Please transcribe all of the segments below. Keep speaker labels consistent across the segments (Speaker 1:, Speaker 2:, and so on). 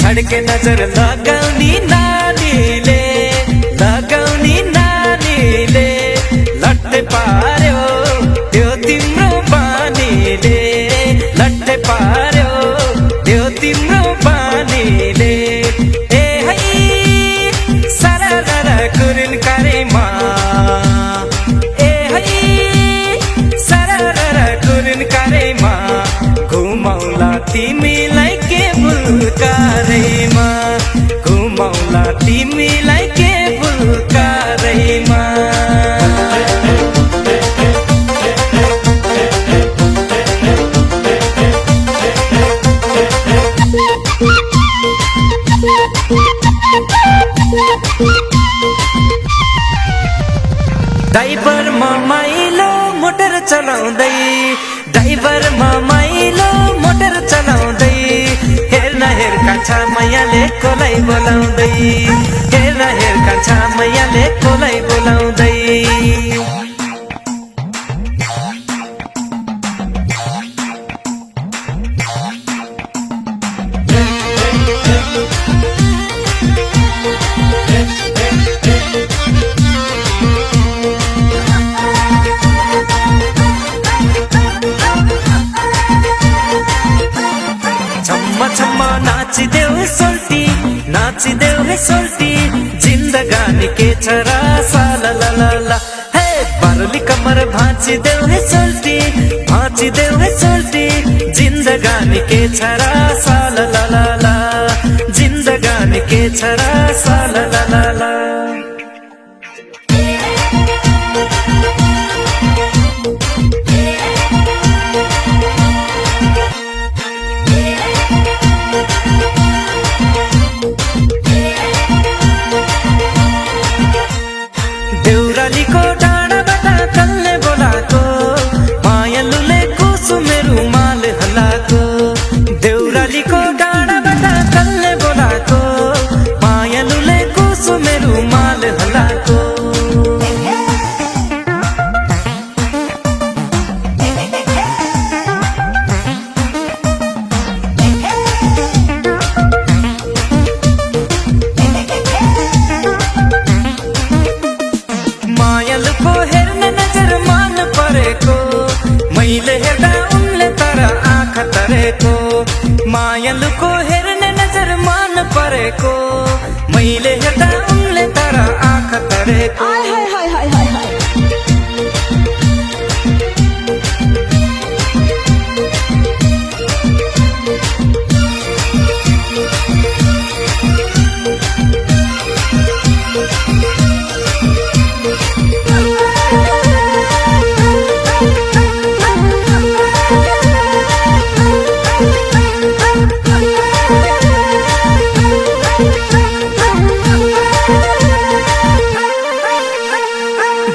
Speaker 1: छड्के नजर लगाउने नानीले लट्टे पार्यो त्यो तिम्रो बानीले लट्टे पार्यो त्यो तिम्रो बानीले ए है सरर कुरिन कारेमा ए है सरर कुरिन कारेमा घुमाउला तिमीलाई के बुलकारेमा घुमाउला तिमीलाई के बुलकारेमा ड्राइभर माइलो मोटर चलाउँदै ड्राइभर माइलो मोटर चलाउँदै हेर्न हेर कान्छा मैयाले कोलाई बोलाउँदै हेर्न हेर कान्छा मैयाले कोलाई बोलाउँदै छम्मा नाचिदेऊ हे सोल्टी जिन्दगानी के छ र साला ला ला ला हे बारुली कमर भाँचिदेऊ हे सोल्टी जिन्दगानी के छ र साला ला ला ला जिन्दगानी के छ र साला ला ला ला देउरालीको डाँडाबाट कल्ले बोलाको मायालुले कुसुमे रुमाल हल्लाको देउरालीको डाँडाबाट कल्ले बोलाको मायालुले कुसुमे रुमाल हल्लाको मायालुको हेर्ने नजर मान परेको मैले हेर्दा उनले तर आँखा तरेको मायालुको हेर्ने नजर मान परेको मैले हेर्दा उनले तर आँखा तरेको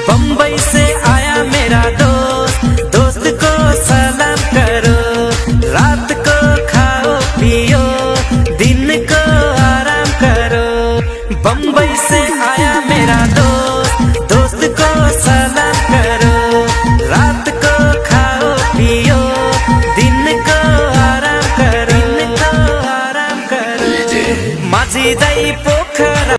Speaker 1: बम्बई से आया मेरा दोस्त को सलाम करो रात को खाओ पियो दिन को आराम करो बम्बई से आया मेरा दोस्त को सलाम करो रात को खाओ पियो दिन को आराम करो माझी दाई पोखरा